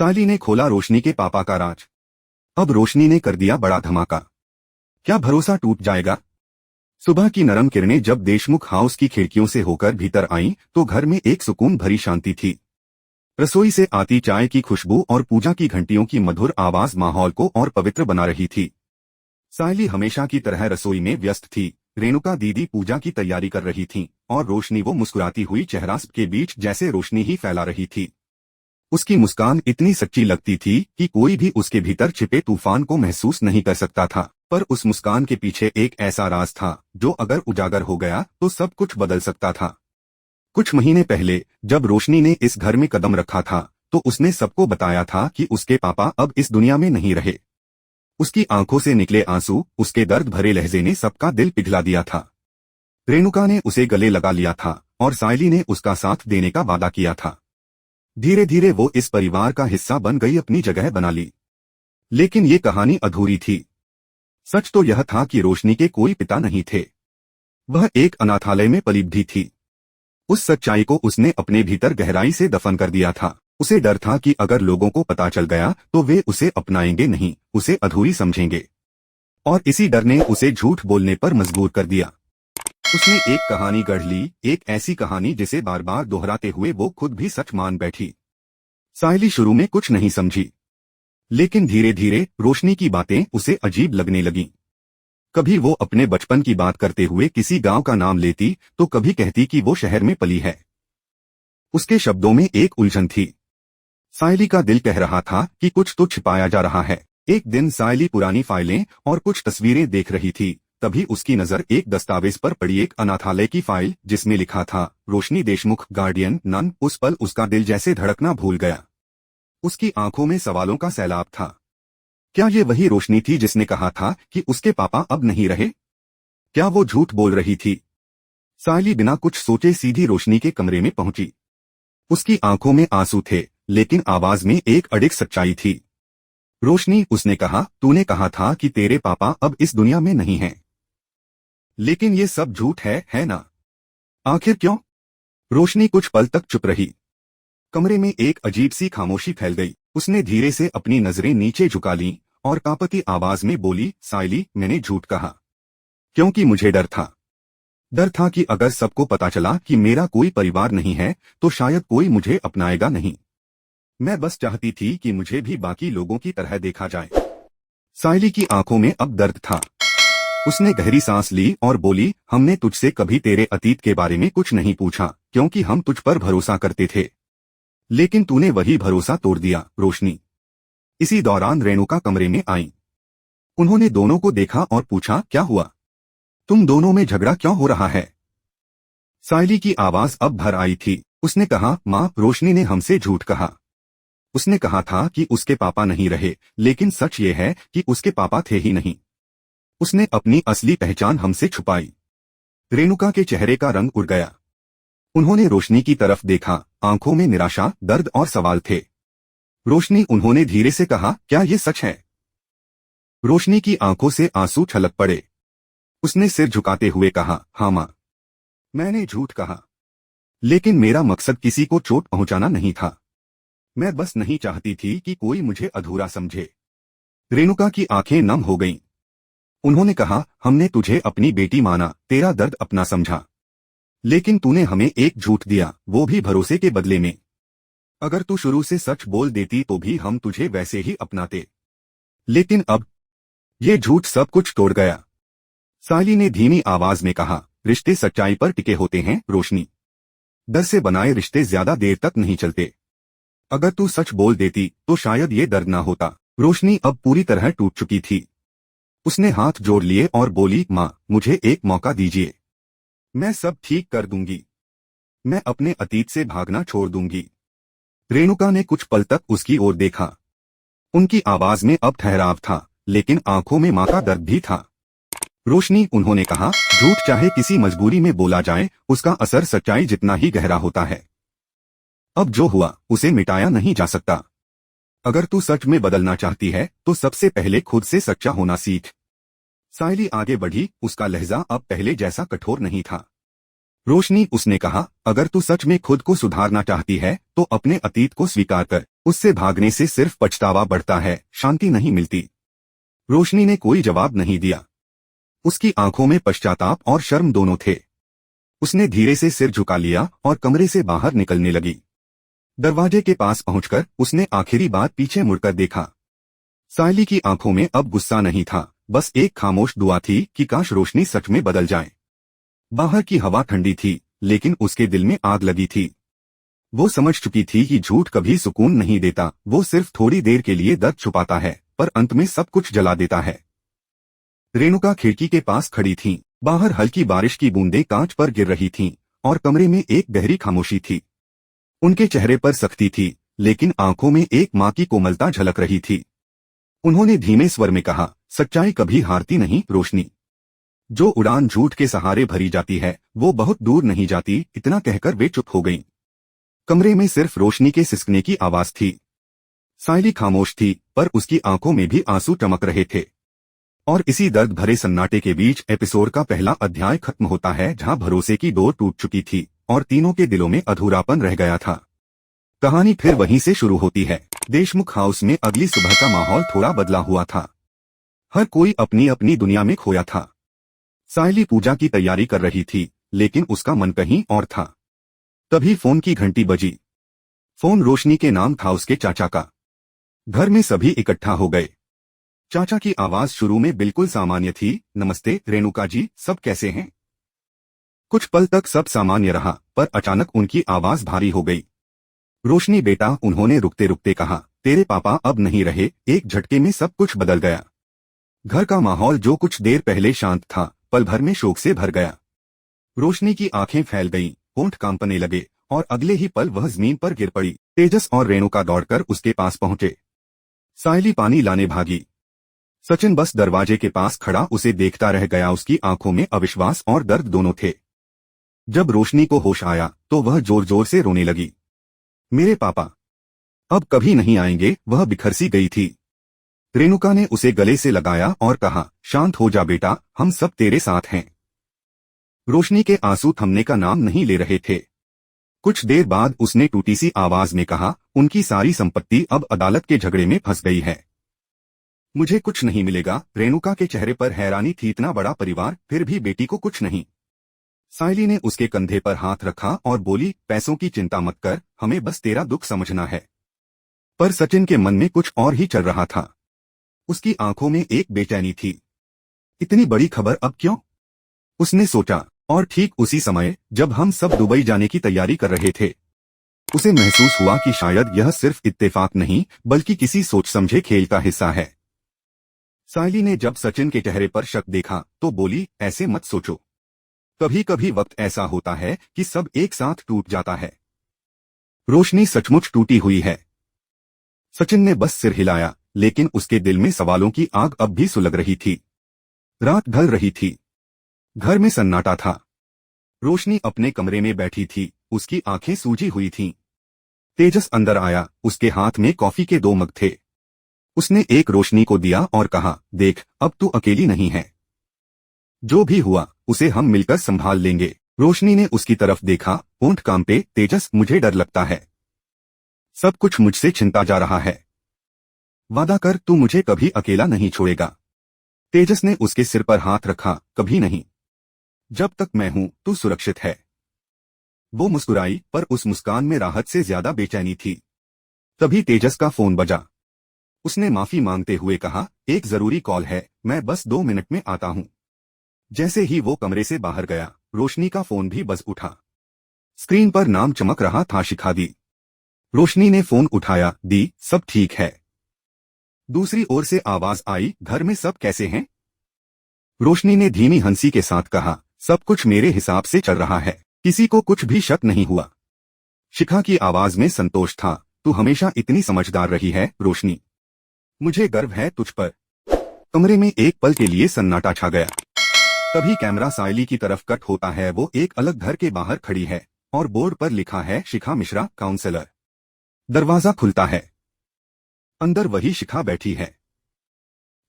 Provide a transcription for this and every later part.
साली ने खोला रोशनी के पापा का राज। अब रोशनी ने कर दिया बड़ा धमाका। क्या भरोसा टूट जाएगा? सुबह की नरम किरणें जब देशमुख हाउस की खिड़कियों से होकर भीतर आईं, तो घर में एक सुकून भरी शांति थी। रसोई से आती चाय की खुशबू और पूजा की घंटियों की मधुर आवाज माहौल को और पवित्र बना रही थी। साली हमेशा की तरह रसोई में व्यस्त थी। रेणुका दीदी पूजा की तैयारी कर रही थीं, और रोशनी वो मुस्कुराती हुई चेहरा के बीच जैसे रोशनी ही फैला रही थी। उसकी मुस्कान इतनी सच्ची लगती थी कि कोई भी उसके भीतर छिपे तूफान को महसूस नहीं कर सकता था। पर उस मुस्कान के पीछे एक ऐसा राज था जो अगर उजागर हो गया तो सब कुछ बदल सकता था। कुछ महीने पहले जब रोशनी ने इस घर में कदम रखा था, तो उसने सबको बताया था कि उसके पापा अब इस दुनिया में नहीं रहे। उसकी आंखों से निकले आंसू, उसके दर्द भरे लहजे ने सबका दिल पिघला दिया था। रेणुका ने उसे गले लगा लिया था और सायली ने उसका साथ देने का वादा किया था। धीरे धीरे वो इस परिवार का हिस्सा बन गई, अपनी जगह बना ली। लेकिन ये कहानी अधूरी थी। सच तो यह था कि रोशनी के कोई पिता नहीं थे। वह एक अनाथालय में पली भी थी। उस सच्चाई को उसने अपने भीतर गहराई से दफन कर दिया था। उसे डर था कि अगर लोगों को पता चल गया तो वे उसे अपनाएंगे नहीं, उसे अधूरी समझेंगे। और इसी डर ने उसे झूठ बोलने पर मजबूर कर दिया। उसने एक कहानी गढ़ ली, एक ऐसी कहानी जिसे बार बार दोहराते हुए वो खुद भी सच मान बैठी। सायली शुरू में कुछ नहीं समझी, लेकिन धीरे धीरे रोशनी की बातें उसे अजीब लगने लगीं। कभी वो अपने बचपन की बात करते हुए किसी गांव का नाम लेती, तो कभी कहती कि वो शहर में पली है। उसके शब्दों में एक उलझन थी। सायली का दिल कह रहा था कि कुछ तो छिपाया जा रहा है। एक दिन सायली पुरानी फाइलें और कुछ तस्वीरें देख रही थी। तभी उसकी नजर एक दस्तावेज पर पड़ी, एक अनाथालय की फाइल जिसमें लिखा था रोशनी देशमुख, गार्डियन नन। उस पल उसका दिल जैसे धड़कना भूल गया। उसकी आंखों में सवालों का सैलाब था। क्या ये वही रोशनी थी जिसने कहा था कि उसके पापा अब नहीं रहे? क्या वो झूठ बोल रही थी? सायली बिना कुछ सोचे सीधी रोशनी के कमरे में पहुंची। उसकी आंखों में आंसू थे, लेकिन आवाज में एक अडिग सच्चाई थी। रोशनी, उसने कहा, तूने कहा था कि तेरे पापा अब इस दुनिया में नहीं हैं। लेकिन ये सब झूठ है ना? आखिर क्यों? रोशनी कुछ पल तक चुप रही। कमरे में एक अजीब सी खामोशी फैल गई। उसने धीरे से अपनी नजरें नीचे झुका लीं और कांपती आवाज में बोली, सायली, मैंने झूठ कहा क्योंकि मुझे डर था। डर था कि अगर सबको पता चला कि मेरा कोई परिवार नहीं है तो शायद कोई मुझे अपनाएगा नहीं। मैं बस चाहती थी कि मुझे भी बाकी लोगों की तरह देखा जाए। सायली की आंखों में अब दर्द था। उसने गहरी सांस ली और बोली, हमने तुझसे कभी तेरे अतीत के बारे में कुछ नहीं पूछा, क्योंकि हम तुझ पर भरोसा करते थे। लेकिन तूने वही भरोसा तोड़ दिया, रोशनी। इसी दौरान रेणुका कमरे में आई। उन्होंने दोनों को देखा और पूछा, क्या हुआ? तुम दोनों में झगड़ा क्यों हो रहा है? सायली की आवाज अब भर आई थी। उसने कहा, माँ, रोशनी ने हमसे झूठ कहा। उसने कहा था कि उसके पापा नहीं रहे, लेकिन सच ये है कि उसके पापा थे ही नहीं। उसने अपनी असली पहचान हमसे छुपाई। रेणुका के चेहरे का रंग उड़ गया। उन्होंने रोशनी की तरफ देखा, आंखों में निराशा, दर्द और सवाल थे। रोशनी, उन्होंने धीरे से कहा, क्या ये सच है? रोशनी की आंखों से आंसू छलक पड़े। उसने सिर झुकाते हुए कहा, हाँ माँ, मैंने झूठ कहा। लेकिन मेरा मकसद किसी को चोट पहुंचाना नहीं था। मैं बस नहीं चाहती थी कि कोई मुझे अधूरा समझे। रेणुका की आंखें नम हो गईं। उन्होंने कहा, हमने तुझे अपनी बेटी माना, तेरा दर्द अपना समझा। लेकिन तूने हमें एक झूठ दिया, वो भी भरोसे के बदले में। अगर तू शुरू से सच बोल देती तो भी हम तुझे वैसे ही अपनाते। लेकिन अब ये झूठ सब कुछ तोड़ गया। सायली ने धीमी आवाज में कहा, रिश्ते सच्चाई पर टिके होते हैं, रोशनी। डर से बनाए रिश्ते ज्यादा देर तक नहीं चलते। अगर तू सच बोल देती तो शायद ये दर्द ना होता। रोशनी अब पूरी तरह टूट चुकी थी। उसने हाथ जोड़ लिए और बोली, माँ, मुझे एक मौका दीजिए। मैं सब ठीक कर दूंगी। मैं अपने अतीत से भागना छोड़ दूंगी। रेणुका ने कुछ पल तक उसकी ओर देखा। उनकी आवाज में अब ठहराव था, लेकिन आंखों में माँ का दर्द भी था। रोशनी, उन्होंने कहा, झूठ चाहे किसी मजबूरी में बोला जाए, उसका असर सच्चाई जितना ही गहरा होता है। अब जो हुआ उसे मिटाया नहीं जा सकता। अगर तू सच में बदलना चाहती है तो सबसे पहले खुद से सच्चा होना सीख। सायली आगे बढ़ी। उसका लहजा अब पहले जैसा कठोर नहीं था। रोशनी, उसने कहा, अगर तू सच में खुद को सुधारना चाहती है तो अपने अतीत को स्वीकार कर। उससे भागने से सिर्फ पछतावा बढ़ता है, शांति नहीं मिलती। रोशनी ने कोई जवाब नहीं दिया। उसकी आंखों में पश्चाताप और शर्म दोनों थे। उसने धीरे से सिर झुका लिया और कमरे से बाहर निकलने लगी। दरवाजे के पास पहुंचकर उसने आखिरी बार पीछे मुड़कर देखा। सायली की आंखों में अब गुस्सा नहीं था, बस एक खामोश दुआ थी कि काश रोशनी सच में बदल जाए। बाहर की हवा ठंडी थी, लेकिन उसके दिल में आग लगी थी। वो समझ चुकी थी कि झूठ कभी सुकून नहीं देता, वो सिर्फ थोड़ी देर के लिए दर्द छुपाता है, पर अंत में सब कुछ जला देता है। रेणुका खिड़की के पास खड़ी थीं। बाहर हल्की बारिश की बूंदें कांच पर गिर रही थीं और कमरे में एक गहरी खामोशी थी। उनके चेहरे पर सख्ती थी, लेकिन आंखों में एक माँ की कोमलता झलक रही थी। उन्होंने धीमे स्वर में कहा, सच्चाई कभी हारती नहीं रोशनी। जो उड़ान झूठ के सहारे भरी जाती है वो बहुत दूर नहीं जाती। इतना कहकर वे चुप हो गईं। कमरे में सिर्फ रोशनी के सिसकने की आवाज थी। सायली खामोश थी, पर उसकी आंखों में भी आंसू चमक रहे थे। और इसी दर्द भरे सन्नाटे के बीच एपिसोड का पहला अध्याय खत्म होता है, जहां भरोसे की डोर टूट चुकी थी और तीनों के दिलों में अधूरापन रह गया था। कहानी फिर वहीं से शुरू होती है। देशमुख हाउस में अगली सुबह का माहौल थोड़ा बदला हुआ था। हर कोई अपनी अपनी दुनिया में खोया था। सायली पूजा की तैयारी कर रही थी, लेकिन उसका मन कहीं और था। तभी फोन की घंटी बजी। फोन रोशनी के नाम था, उसके चाचा का। घर में सभी इकट्ठा हो गए। चाचा की आवाज शुरू में बिल्कुल सामान्य थी, नमस्ते रेणुका जी, सब कैसे हैं? कुछ पल तक सब सामान्य रहा, पर अचानक उनकी आवाज भारी हो गई। रोशनी बेटा, उन्होंने रुकते रुकते कहा, तेरे पापा अब नहीं रहे। एक झटके में सब कुछ बदल गया। घर का माहौल जो कुछ देर पहले शांत था, पल भर में शोक से भर गया। रोशनी की आंखें फैल गईं, होंठ कांपने लगे और अगले ही पल वह जमीन पर गिर पड़ी। तेजस और रेणुका दौड़कर उसके पास पहुंचे। सायली पानी लाने भागी। सचिन बस दरवाजे के पास खड़ा उसे देखता रह गया। उसकी आंखों में अविश्वास और दर्द दोनों थे। जब रोशनी को होश आया तो वह जोर जोर से रोने लगी। मेरे पापा अब कभी नहीं आएंगे, वह बिखर सी गई थी। रेणुका ने उसे गले से लगाया और कहा, शांत हो जा बेटा, हम सब तेरे साथ हैं। रोशनी के आंसू थमने का नाम नहीं ले रहे थे। कुछ देर बाद उसने टूटी सी आवाज में कहा, उनकी सारी संपत्ति अब अदालत के झगड़े में फंस गई है। मुझे कुछ नहीं मिलेगा। रेणुका के चेहरे पर हैरानी थी, इतना बड़ा परिवार, फिर भी बेटी को कुछ नहीं। सायली ने उसके कंधे पर हाथ रखा और बोली, पैसों की चिंता मत कर, हमें बस तेरा दुख समझना है। पर सचिन के मन में कुछ और ही चल रहा था। उसकी आंखों में एक बेचैनी थी। इतनी बड़ी खबर अब क्यों? उसने सोचा। और ठीक उसी समय जब हम सब दुबई जाने की तैयारी कर रहे थे, उसे महसूस हुआ कि शायद यह सिर्फ इत्तेफाक नहीं, बल्कि किसी सोच समझे खेल का हिस्सा है। सायली ने जब सचिन के चेहरे पर शक देखा तो बोली, ऐसे मत सोचो। कभी कभी वक्त ऐसा होता है कि सब एक साथ टूट जाता है। रोशनी सचमुच टूटी हुई है। सचिन ने बस सिर हिलाया, लेकिन उसके दिल में सवालों की आग अब भी सुलग रही थी। रात ढल रही थी। घर में सन्नाटा था। रोशनी अपने कमरे में बैठी थी, उसकी आंखें सूजी हुई थीं। तेजस अंदर आया, उसके हाथ में कॉफी के 2 मग थे। उसने एक रोशनी को दिया और कहा, देख, अब तू अकेली नहीं है। जो भी हुआ उसे हम मिलकर संभाल लेंगे। रोशनी ने उसकी तरफ देखा, होंठ कांपे। तेजस, मुझे डर लगता है। सब कुछ मुझसे छिनता जा रहा है। वादा कर, तू मुझे कभी अकेला नहीं छोड़ेगा। तेजस ने उसके सिर पर हाथ रखा, कभी नहीं। जब तक मैं हूं तू सुरक्षित है। वो मुस्कुराई, पर उस मुस्कान में राहत से ज्यादा बेचैनी थी। तभी तेजस का फोन बजा। उसने माफी मांगते हुए कहा, एक जरूरी कॉल है, मैं बस 2 मिनट में आता हूं। जैसे ही वो कमरे से बाहर गया, रोशनी का फोन भी बज उठा। स्क्रीन पर नाम चमक रहा था, शिखा दी। रोशनी ने फोन उठाया, दी, सब ठीक है। दूसरी ओर से आवाज आई, घर में सब कैसे हैं? रोशनी ने धीमी हंसी के साथ कहा, सब कुछ मेरे हिसाब से चल रहा है, किसी को कुछ भी शक नहीं हुआ। शिखा की आवाज में संतोष था, तू हमेशा इतनी समझदार रही है रोशनी। मुझे गर्व है तुझ पर। कमरे में एक पल के लिए सन्नाटा छा गया। तभी कैमरा सायली की तरफ कट होता है। वो एक अलग घर के बाहर खड़ी है और बोर्ड पर लिखा है, शिखा मिश्रा, काउंसलर। दरवाजा खुलता है। अंदर वही शिखा बैठी है।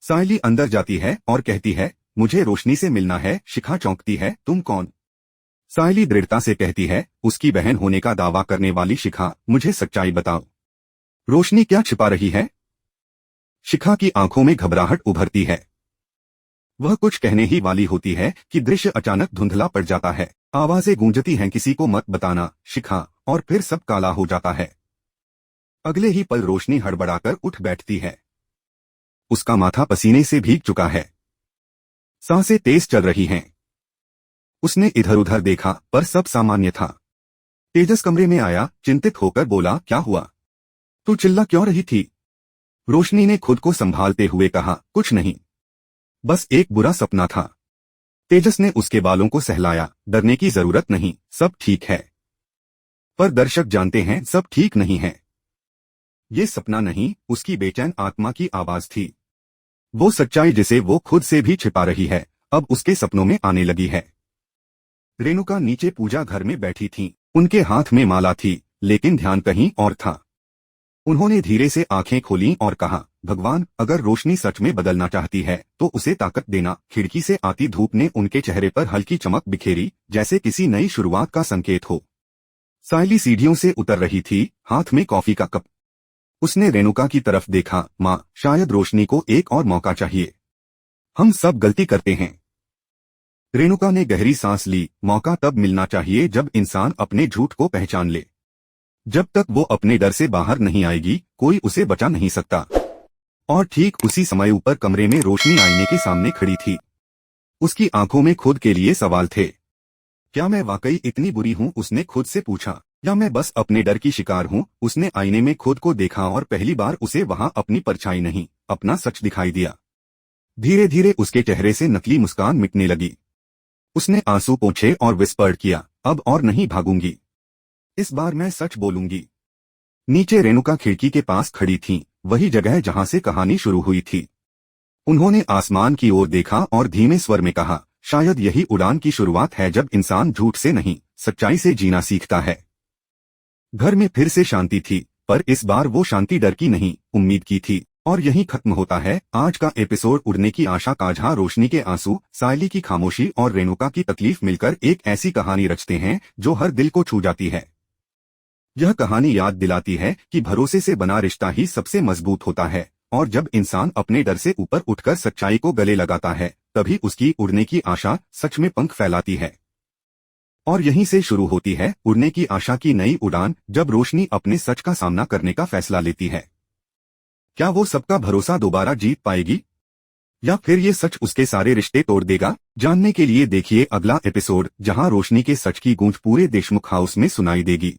सायली अंदर जाती है और कहती है, मुझे रोशनी से मिलना है। शिखा चौंकती है, तुम कौन? सायली दृढ़ता से कहती है, उसकी बहन होने का दावा करने वाली शिखा, मुझे सच्चाई बताओ। रोशनी क्या छिपा रही है? शिखा की आंखों में घबराहट उभरती है। वह कुछ कहने ही वाली होती है कि दृश्य अचानक धुंधला पड़ जाता है। आवाजें गूंजती हैं, किसी को मत बताना शिखा, और फिर सब काला हो जाता है। अगले ही पल रोशनी हड़बड़ाकर उठ बैठती है। उसका माथा पसीने से भीग चुका है। सांसें तेज चल रही हैं। उसने इधर उधर देखा पर सब सामान्य था। तेजस कमरे में आया, चिंतित होकर बोला, क्या हुआ? तू चिल्ला क्यों रही थी? रोशनी ने खुद को संभालते हुए कहा, कुछ नहीं, बस एक बुरा सपना था। तेजस ने उसके बालों को सहलाया, डरने की जरूरत नहीं, सब ठीक है। पर दर्शक जानते हैं सब ठीक नहीं है। ये सपना नहीं, उसकी बेचैन आत्मा की आवाज थी। वो सच्चाई जिसे वो खुद से भी छिपा रही है, अब उसके सपनों में आने लगी है। रेणुका नीचे पूजा घर में बैठी थीं। उनके हाथ में माला थी, लेकिन ध्यान कहीं और था। उन्होंने धीरे से आंखें खोलीं और कहा, भगवान, अगर रोशनी सच में बदलना चाहती है तो उसे ताकत देना। खिड़की से आती धूप ने उनके चेहरे पर हल्की चमक बिखेरी, जैसे किसी नई शुरुआत का संकेत हो। सायली सीढ़ियों से उतर रही थी, हाथ में कॉफी का कप। उसने रेणुका की तरफ देखा, माँ, शायद रोशनी को एक और मौका चाहिए। हम सब गलती करते हैं। रेणुका ने गहरी सांस ली। मौका तब मिलना चाहिए जब इंसान अपने झूठ को पहचान ले। जब तक वो अपने डर से बाहर नहीं आएगी, कोई उसे बचा नहीं सकता। और ठीक उसी समय ऊपर कमरे में रोशनी आईने के सामने खड़ी थी। उसकी आंखों में खुद के लिए सवाल थे। क्या मैं वाकई इतनी बुरी हूँ? उसने खुद से पूछा। या मैं बस अपने डर की शिकार हूँ? उसने आईने में खुद को देखा और पहली बार उसे वहां अपनी परछाई नहीं, अपना सच दिखाई दिया। धीरे धीरे उसके चेहरे से नकली मुस्कान मिटने लगी। उसने आंसू पोंछे और विस्पर किया, अब और नहीं भागूंगी, इस बार मैं सच बोलूंगी। नीचे रेणुका खिड़की के पास खड़ी थीं, वही जगह जहां से कहानी शुरू हुई थी। उन्होंने आसमान की ओर देखा और धीमे स्वर में कहा, शायद यही उड़ान की शुरुआत है, जब इंसान झूठ से नहीं, सच्चाई से जीना सीखता है। घर में फिर से शांति थी, पर इस बार वो शांति डर की नहीं, उम्मीद की थी। और यहीं खत्म होता है आज का एपिसोड उड़ने की आशा का, जहां रोशनी के आंसू, सायली की खामोशी और रेणुका की तकलीफ मिलकर एक ऐसी कहानी रचते हैं जो हर दिल को छू जाती है। यह कहानी याद दिलाती है कि भरोसे से बना रिश्ता ही सबसे मजबूत होता है, और जब इंसान अपने डर से ऊपर उठकर सच्चाई को गले लगाता है, तभी उसकी उड़ने की आशा सच में पंख फैलाती है। और यहीं से शुरू होती है उड़ने की आशा की नई उड़ान, जब रोशनी अपने सच का सामना करने का फैसला लेती है। क्या वो सबका भरोसा दोबारा जीत पाएगी, या फिर ये सच उसके सारे रिश्ते तोड़ देगा? जानने के लिए देखिए अगला एपिसोड, जहां रोशनी के सच की गूंज पूरे देशमुख हाउस में सुनाई देगी।